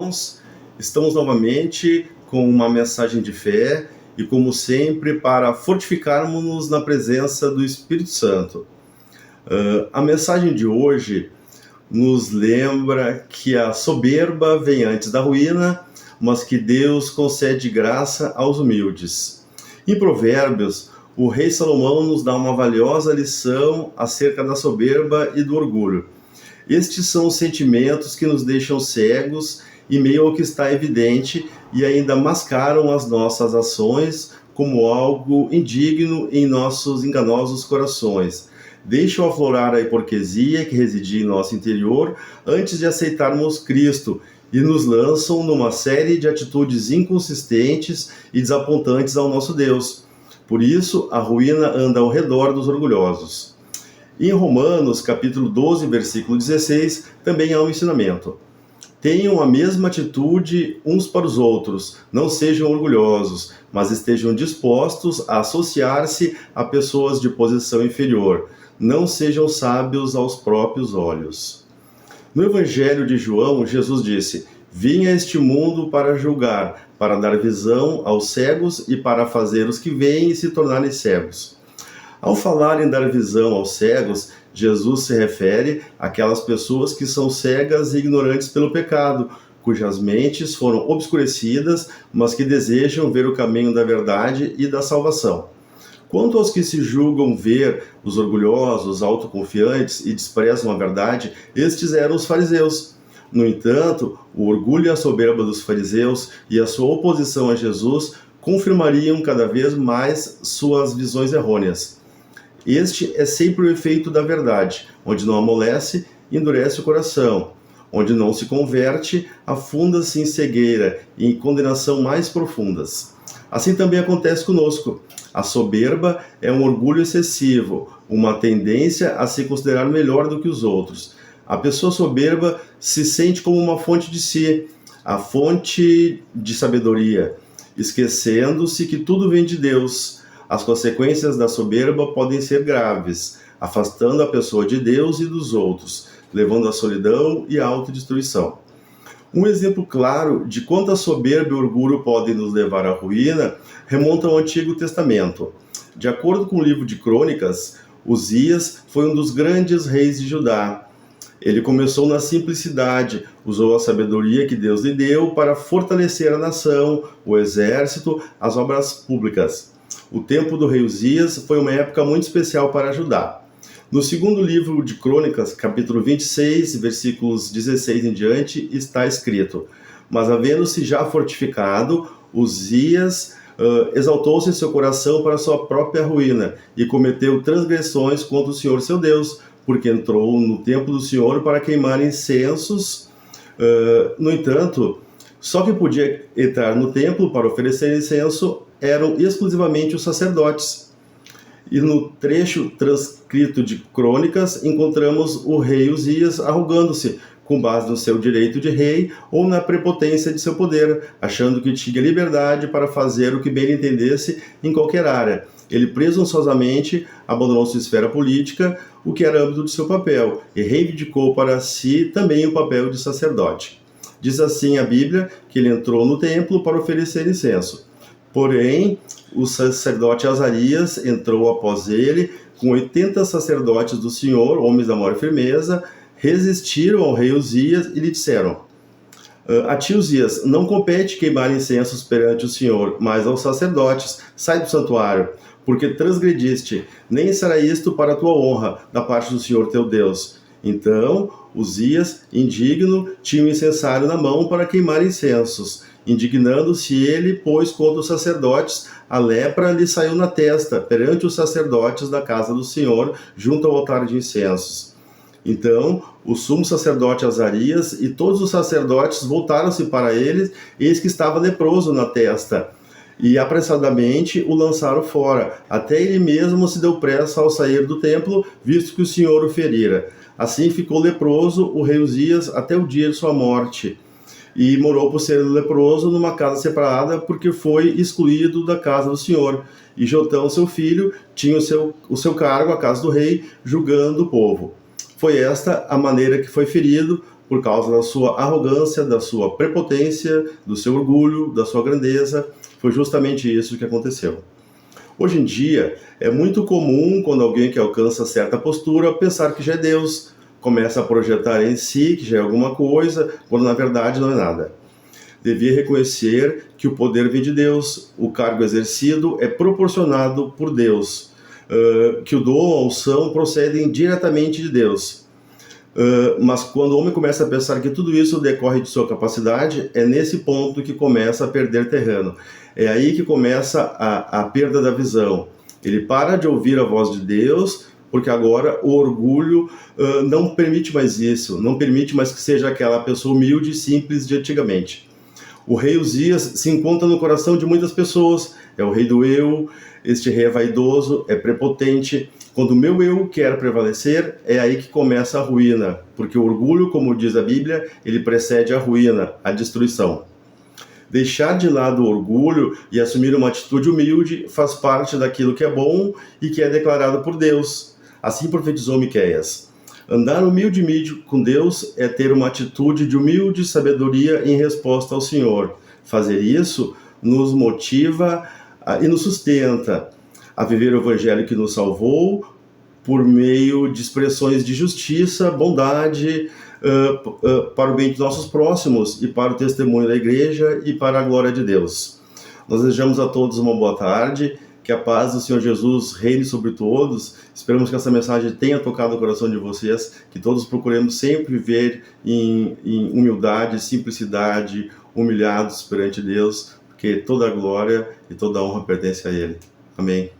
Irmãos, estamos novamente com uma mensagem de fé e, como sempre, para fortificarmos-nos na presença do Espírito Santo. A mensagem de hoje nos lembra que a soberba vem antes da ruína, mas que Deus concede graça aos humildes. Em Provérbios, o rei Salomão nos dá uma valiosa lição acerca da soberba e do orgulho. Estes são os sentimentos que nos deixam cegos em meio ao que está evidente e ainda mascaram as nossas ações como algo indigno em nossos enganosos corações. Deixam aflorar a hipocrisia que residia em nosso interior antes de aceitarmos Cristo e nos lançam numa série de atitudes inconsistentes e desapontantes ao nosso Deus. Por isso, a ruína anda ao redor dos orgulhosos. Em Romanos, capítulo 12, versículo 16, também há um ensinamento. Tenham a mesma atitude uns para os outros, não sejam orgulhosos, mas estejam dispostos a associar-se a pessoas de posição inferior. Não sejam sábios aos próprios olhos. No Evangelho de João, Jesus disse: Vim a este mundo para julgar, para dar visão aos cegos e para fazer os que veem se tornarem cegos. Ao falar em dar visão aos cegos, Jesus se refere àquelas pessoas que são cegas e ignorantes pelo pecado, cujas mentes foram obscurecidas, mas que desejam ver o caminho da verdade e da salvação. Quanto aos que se julgam ver, os orgulhosos, autoconfiantes e desprezam a verdade, estes eram os fariseus. No entanto, o orgulho e a soberba dos fariseus e a sua oposição a Jesus confirmariam cada vez mais suas visões errôneas. Este é sempre o efeito da verdade, onde não amolece, endurece o coração, onde não se converte, afunda-se em cegueira e em condenação mais profundas. Assim também acontece conosco. A soberba é um orgulho excessivo, uma tendência a se considerar melhor do que os outros. A pessoa soberba se sente como uma fonte de si, a fonte de sabedoria, esquecendo-se que tudo vem de Deus. As consequências da soberba podem ser graves, afastando a pessoa de Deus e dos outros, levando à solidão e à autodestruição. Um exemplo claro de quanto a soberba e o orgulho podem nos levar à ruína remonta ao Antigo Testamento. De acordo com o livro de Crônicas, Uzias foi um dos grandes reis de Judá. Ele começou na simplicidade, usou a sabedoria que Deus lhe deu para fortalecer a nação, o exército, as obras públicas. O tempo do rei Uzias foi uma época muito especial para Judá. No segundo livro de Crônicas, capítulo 26, versículos 16 em diante, está escrito: Mas havendo-se já fortificado, Uzias exaltou-se em seu coração para sua própria ruína e cometeu transgressões contra o Senhor seu Deus, porque entrou no templo do Senhor para queimar incensos. No entanto, só quem podia entrar no templo para oferecer incenso eram exclusivamente os sacerdotes. E no trecho transcrito de Crônicas, encontramos o rei Uzias arrogando-se, com base no seu direito de rei ou na prepotência de seu poder, achando que tinha liberdade para fazer o que bem lhe entendesse em qualquer área. Ele presunçosamente abandonou sua esfera política, o que era âmbito de seu papel, e reivindicou para si também o papel de sacerdote. Diz assim a Bíblia que ele entrou no templo para oferecer incenso. Porém, o sacerdote Azarias entrou após ele, com 80 sacerdotes do Senhor, homens da maior firmeza, resistiram ao rei Uzias e lhe disseram: A ti, Uzias, não compete queimar incensos perante o Senhor, mas aos sacerdotes. Sai do santuário, porque transgrediste. Nem será isto para a tua honra, da parte do Senhor teu Deus. Então, Uzias, indigno, tinha um incensário na mão para queimar incensos. Indignando-se ele, pois, contra os sacerdotes, a lepra lhe saiu na testa, perante os sacerdotes da casa do Senhor, junto ao altar de incensos. Então, o sumo sacerdote Azarias e todos os sacerdotes voltaram-se para ele, eis que estava leproso na testa, e apressadamente o lançaram fora. Até ele mesmo se deu pressa ao sair do templo, visto que o Senhor o ferira. Assim ficou leproso o rei Uzias até o dia de sua morte. E morou por ser leproso numa casa separada, porque foi excluído da casa do Senhor. E Jotão, seu filho, tinha o seu cargo, a casa do rei, julgando o povo. Foi esta a maneira que foi ferido, por causa da sua arrogância, da sua prepotência, do seu orgulho, da sua grandeza. Foi justamente isso que aconteceu. Hoje em dia, é muito comum, quando alguém que alcança certa postura, pensar que já é Deus, começa a projetar em si que já é alguma coisa, quando na verdade não é nada. Devia reconhecer que o poder vem de Deus, o cargo exercido é proporcionado por Deus, que o dom, a unção procedem diretamente de Deus. Mas quando o homem começa a pensar que tudo isso decorre de sua capacidade, é nesse ponto que começa a perder terreno. É aí que começa a perda da visão. Ele para de ouvir a voz de Deus, porque agora o orgulho não permite mais isso, não permite mais que seja aquela pessoa humilde e simples de antigamente. O rei Uzias se encontra no coração de muitas pessoas, é o rei do eu, este rei é vaidoso, é prepotente. Quando o meu eu quer prevalecer, é aí que começa a ruína, porque o orgulho, como diz a Bíblia, ele precede a ruína, a destruição. Deixar de lado o orgulho e assumir uma atitude humilde faz parte daquilo que é bom e que é declarado por Deus. Assim profetizou Miqueias. Andar humildemente com Deus é ter uma atitude de humilde sabedoria em resposta ao Senhor. Fazer isso nos motiva e nos sustenta a viver o evangelho que nos salvou por meio de expressões de justiça, bondade, para o bem de nossos próximos e para o testemunho da igreja e para a glória de Deus. Nós desejamos a todos uma boa tarde, que a paz do Senhor Jesus reine sobre todos. Esperamos que essa mensagem tenha tocado o coração de vocês, que todos procuremos sempre viver em humildade, simplicidade, humilhados perante Deus, porque toda a glória e toda a honra pertence a Ele. Amém.